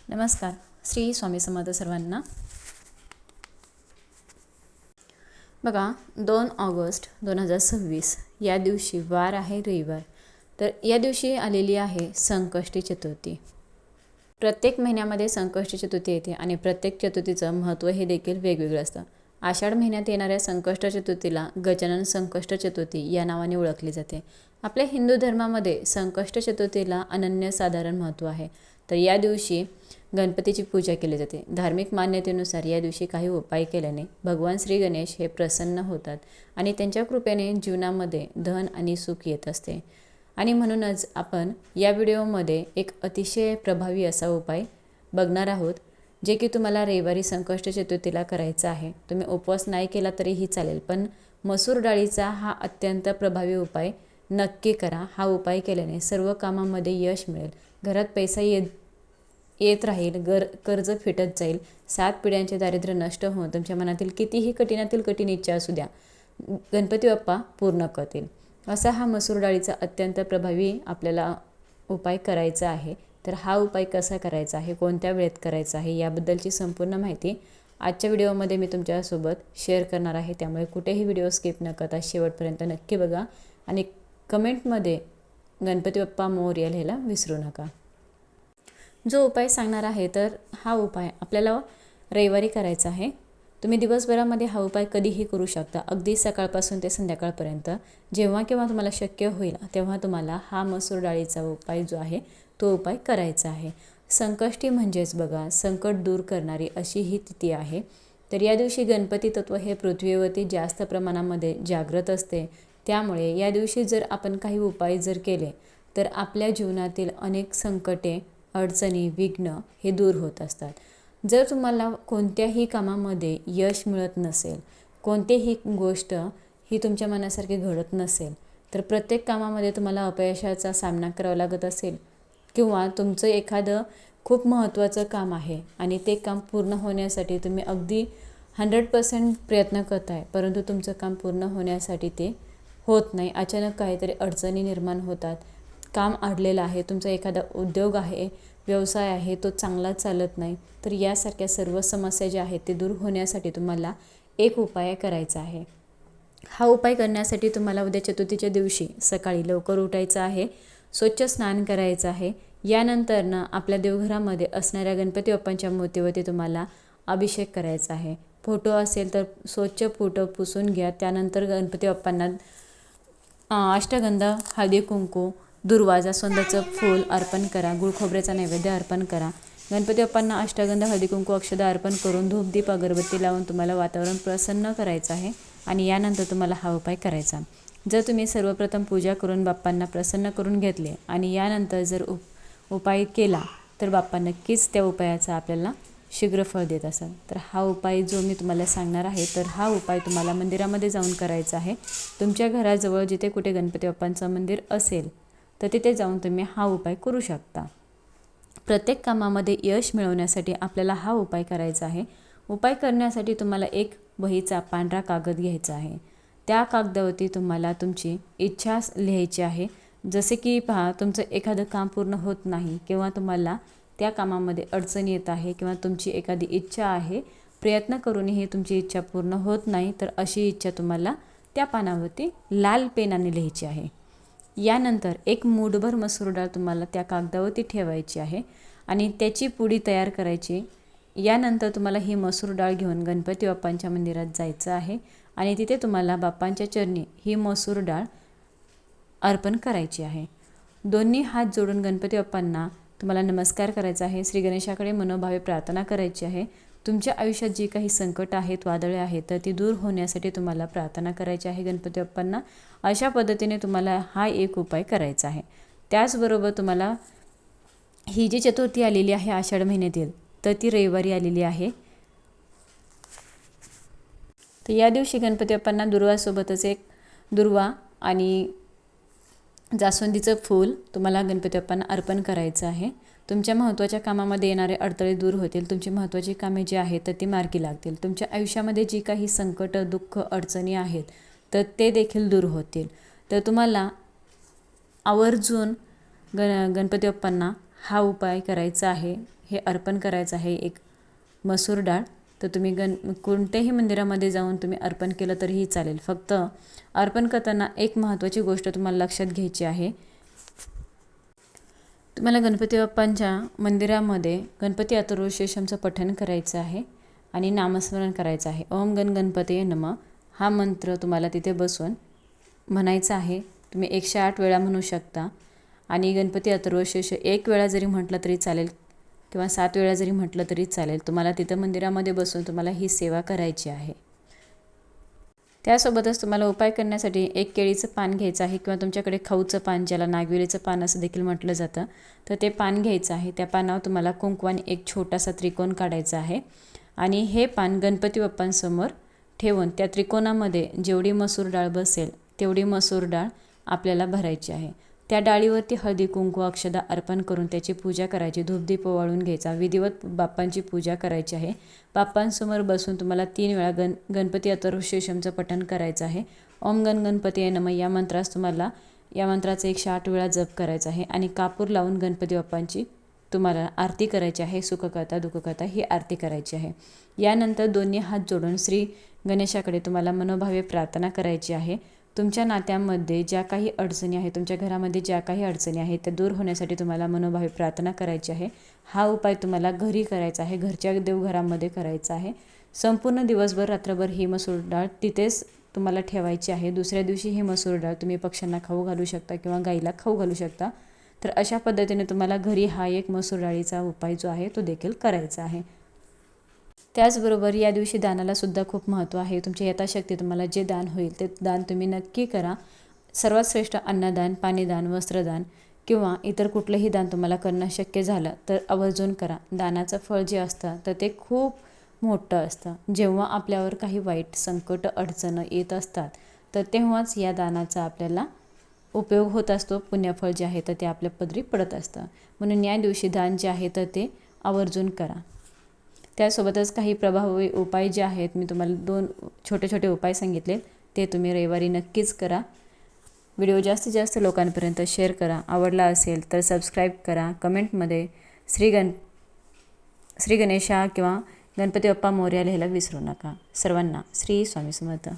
नमस्कार. श्री स्वामी समर्थ सर्वांना. बघा, 2 ऑगस्ट 2026 या दिवशी वार आहे रविवार. तर या दिवशी आलेली आहे संकष्टी चतुर्थी. प्रत्येक महिन्यामध्ये संकष्टी चतुर्थी येते आणि प्रत्येक चतुर्थीचं महत्त्व हे देखील वेगवेगळं असतं. आषाढ महिन्यात येणाऱ्या संकष्ट चतुर्थीला गजानन संकष्ट चतुर्थी या नावाने ओळखली जाते. आपल्या हिंदू धर्मामध्ये संकष्ट चतुर्थीला अनन्यसाधारण महत्त्व आहे. तर या दिवशी गणपतीची पूजा केली जाते. धार्मिक मान्यतेनुसार या दिवशी काही उपाय केल्याने भगवान श्री गणेश हे प्रसन्न होतात आणि त्यांच्या कृपेने जीवनामध्ये धन आणि सुख येत असते. आणि म्हणूनच आपण या व्हिडिओमध्ये एक अतिशय प्रभावी असा उपाय बघणार आहोत, जे की तुम्हाला रविवारी संकष्ट चतुर्थीला करायचा आहे. तुम्ही उपवास नाही केला तरीही चालेल, पण मसूर डाळीचा हा अत्यंत प्रभावी उपाय नक्की करा. हा उपाय केल्याने सर्व कामामध्ये यश मिळेल, घरात पैसा येत राहील, कर्ज फिटत जाईल, 7 पिढ्यांचे दारिद्र्य नष्ट होऊन तुमच्या मनातील कितीही कठीणातील कठीण इच्छा असू द्या, गणपती बाप्पा पूर्ण करतील. असा हा मसूर डाळीचा अत्यंत प्रभावी आपल्याला उपाय करायचा आहे. तर हा उपाय कसा करायचा आहे, कोणत्या वेळेत करायचा आहे, याबद्दलची संपूर्ण माहिती आजच्या व्हिडिओमध्ये मी तुमच्यासोबत शेअर करणार आहे. त्यामुळे कुठेही व्हिडिओ स्किप न करता शेवटपर्यंत नक्की बघा आणि कमेंटमध्ये गणपती बाप्पा मोरया लिहायला विसरू नका. जो उपाय सांगणार आहे तर हा उपाय आपल्याला रविवारी करायचा आहे. तुम्ही दिवसभरामध्ये हा उपाय कधीही करू शकता, अगदी सकाळपासून ते संध्याकाळपर्यंत. जेव्हा केव्हा तुम्हाला शक्य होईल तेव्हा तुम्हाला हा मसूर डाळीचा उपाय जो आहे तो उपाय करायचा आहे. संकष्टी म्हणजेच बघा, संकट दूर करणारी अशी ही तिथी आहे. तर या दिवशी गणपती तत्व हे पृथ्वीवरती जास्त प्रमाणामध्ये जागृत असते. त्यामुळे या दिवशी जर आपण काही उपाय जर केले तर आपल्या जीवनातील अनेक संकटे, अडचणी, विघ्न हे दूर होत असतात. जर तुम्हाला कोणत्याही कामामध्ये यश मिळत नसेल, कोणतीही गोष्ट ही तुमच्या मनासारखी घडत नसेल, तर प्रत्येक कामामध्ये तुम्हाला अपयशाचा सामना करावा लागत असेल, किंवा तुमचं एखादं खूप महत्त्वाचं काम आहे आणि ते काम पूर्ण होण्यासाठी तुम्ही अगदी 100% प्रयत्न करताय, परंतु तुमचं काम पूर्ण होण्यासाठी ते होत नाही. अचानक काहीतरी अडचणी निर्माण होतात, काम अडलेलं आहे, तुमचा एखादा उद्योग आहे, व्यवसाय आहे, तो चांगला चालत नाही. तर यासारख्या सर्व समस्या ज्या आहेत ते दूर होण्यासाठी तुम्हाला एक उपाय करायचा आहे. हा उपाय करण्यासाठी तुम्हाला उद्या चतुर्थीच्या दिवशी सकाळी लवकर उठायचं आहे, स्वच्छ स्नान करायचं आहे. यानंतर आपल्या देवघरामध्ये असणाऱ्या गणपती बाप्पांच्या मूर्तीवरती तुम्हाला अभिषेक करायचा आहे. फोटो असेल तर स्वच्छ फोटो पुसून घ्या. त्यानंतर गणपती बाप्पांना अष्टगंध, हळदी कुंकू, दुर्वा, जास्वंदाचं फूल अर्पण करा. गुळ खोबऱ्याचा नैवेद्य अर्पण करा. गणपती बाप्पांना अष्टगंध, हळदी कुंकू, अक्षदा अर्पण करून धूप दीप अगरबत्ती लावून तुम्हाला वातावरण प्रसन्न करायचं आहे आणि यानंतर तुम्हाला हा उपाय करायचा. जर तुम्ही सर्वप्रथम पूजा करून बाप्पांना प्रसन्न करून घेतले आणि यानंतर जर उपाय केला तर बाप्पा नक्कीच त्या उपायाचा आपल्याला शीघ्र फळ देत असाल. तर हा उपाय जो मी तुम्हाला सांगणार आहे, तर हा उपाय तुम्हाला मंदिरामध्ये जाऊन करायचा आहे. तुमच्या घराजवळ जिथे कुठे गणपती बाप्पांचं मंदिर असेल तर तिथे जाऊन तुम्ही हा उपाय करू शकता. प्रत्येक कामामध्ये यश मिळवण्यासाठी आपल्याला हा उपाय करायचा आहे. उपाय करण्यासाठी तुम्हाला एक वहीचा पांढरा कागद घ्यायचा आहे. त्या कागदावरती तुम्हाला तुमची इच्छा लिहायची आहे. जसे की पहा, तुमचं एखादं काम पूर्ण होत नाही किंवा तुम्हाला त्या कामामध्ये अडचण येत आहे किंवा तुमची एखादी इच्छा आहे, प्रयत्न करूनही तुमची इच्छा पूर्ण होत नाही, तर अशी इच्छा तुम्हाला त्या पानावरती लाल पेनाने लिहायची आहे. यानंतर एक मूठभर मसूर डाळ तुम्हाला त्या कागदावरती ठेवायची आहे आणि त्याची पुडी तयार करायची. यानंतर तुम्हाला ही मसूर डाळ घेऊन गणपती बाप्पांच्या मंदिरात जायचं आहे आणि तिथे तुम्हाला बाप्पांच्या चरणी ही मसूर डाळ अर्पण करायची आहे. दोन्ही हात जोडून गणपती बाप्पांना तुम्हाला नमस्कार करायचा आहे. श्री गणेशाकडे मनोभावे प्रार्थना करायची आहे. तुमच्या आयुष्यात जी काही संकट आहेत, वादळे आहेत, तर ती दूर होण्यासाठी तुम्हाला प्रार्थना करायची आहे गणपती बाप्पांना. अशा पद्धतीने तुम्हाला हा एक उपाय करायचा आहे. त्याचबरोबर तुम्हाला ही जी चतुर्थी आलेली आहे आषाढ महिन्यातील, तर ती रविवारी आलेली आहे. तर या दिवशी गणपती बाप्पांना दुर्वासोबतच एक दुर्वा आणि जास्वंदीचं फूल तुम्हाला गणपती बाप्पांना अर्पण करायचं आहे. तुमच्या महत्त्वाच्या कामामध्ये येणारे अडथळे दूर होतील. तुमची महत्त्वाची कामे जी आहेत तर ती मार्गी लागतील. तुमच्या आयुष्यामध्ये जी काही संकट, दुःख, अडचणी आहेत तर ते देखील दूर होतील. तर तुम्हाला आवर्जून गणपती बाप्पांना हा उपाय करायचा आहे, हे अर्पण करायचं आहे एक मसूर डाळ. तर तुम्ही कोणत्याही मंदिरामध्ये जाऊन तुम्ही अर्पण केलं तरीही चालेल. फक्त अर्पण करताना एक महत्त्वाची गोष्ट तुम्हाला लक्षात घ्यायची आहे. तुम्हाला गणपती बाप्पांच्या मंदिरामध्ये गणपती अथर्वशीर्षमचं पठण करायचं आहे आणि नामस्मरण करायचं आहे. ओम गण गणपतये नमः हा मंत्र तुम्हाला तिथे बसून म्हणायचा आहे. तुम्ही 108 वेळा म्हणू शकता आणि गणपती अथर्वशीर्ष 1 वेळा जरी म्हटलं तरी चालेल किंवा 7 वेळा जरी म्हटलं तरी चालेल. तुम्हाला तिथं मंदिरामध्ये बसून तुम्हाला ही सेवा करायची आहे. त्यासोबतच तुम्हाला उपाय करण्यासाठी एक केळीचं पान घ्यायचं आहे किंवा तुमच्याकडे खाऊचं पान, ज्याला नागवेलीचं पान असं देखील म्हटलं जातं, तर ते पान घ्यायचं आहे. त्या पानावर तुम्हाला कुंकवाने एक छोटासा त्रिकोण काढायचा आहे आणि हे पान गणपती बाप्पांसमोर ठेवून त्या त्रिकोणामध्ये जेवढी मसूर डाळ बसेल तेवढी मसूर डाळ आपल्याला भरायची आहे. त्या डाळीवरती हळदी कुंकू अक्षदा अर्पण करून त्याची पूजा करायची. धूपदीप ओवाळून घ्यायचा. विधिवत बाप्पांची पूजा करायची आहे. बाप्पांसमोर बसून तुम्हाला 3 वेळा गणपती अथर्वशीर्षमचं पठण करायचं आहे. ओम गण गणपतये नमः या मंत्राचा 108 वेळा जप करायचा आहे आणि कापूर लावून गणपती बाप्पांची तुम्हाला आरती करायची आहे. सुखकर्ता दुःखकर्ता ही आरती करायची आहे. यानंतर दोन्ही हात जोडून श्री गणेशाकडे तुम्हाला मनोभावे प्रार्थना करायची आहे. तुमच्या नात्यामध्ये ज्या काही अडचणी आहेत, तुमच्या घरामध्ये ज्या काही अडचणी आहेत त्या दूर होण्यासाठी तुम्हाला मनोभावे प्रार्थना करायची आहे. हा उपाय तुम्हाला घरी करायचा आहे, घरच्या देवघरामध्ये करायचा आहे. संपूर्ण दिवसभर रात्रभर ही मसूर डाळ तिथेच तुम्हाला ठेवायची आहे. दुसऱ्या दिवशी ही मसूर डाळ तुम्ही पक्ष्यांना खाऊ घालू शकता किंवा गाईला खाऊ घालू शकता. तर अशा पद्धतीने तुम्हाला घरी हा एक मसूर डाळीचा उपाय जो आहे तो देखील करायचा आहे. त्याचबरोबर या दिवशी दानाला सुद्धा खूप महत्त्व आहे. तुमच्या यथाशक्ती तुम्हाला जे दान होईल ते दान तुम्ही नक्की करा. सर्वात श्रेष्ठ अन्नदान, पाणीदान, वस्त्रदान किंवा इतर कुठलंही दान तुम्हाला करणं शक्य झालं तर आवर्जून करा. दानाचं फळ जे असतं तर ते खूप मोठं असतं. जेव्हा आपल्यावर काही वाईट संकट अडचणं येत असतात तर तेव्हाच या दानाचा आपल्याला उपयोग होत असतो. पुण्यफळ जे आहे तर ते आपल्या पदरी पडत असतं. म्हणून या दिवशी दान जे आहे तर ते आवर्जून करा. त्यासोबतच काही प्रभावी उपाय जे आहेत, मी तुम्हाला 2 छोटे छोटे उपाय सांगितले, ते तुम्ही रविवारी नक्कीच करा. व्हिडिओ जास्तीत जास्त लोकांपर्यंत शेअर करा. आवडला असेल तर सबस्क्राईब करा. कमेंटमध्ये श्री गणेशा किंवा गणपती बाप्पा मोरया लिहायला विसरू नका. सर्वांना श्री स्वामी समर्थ.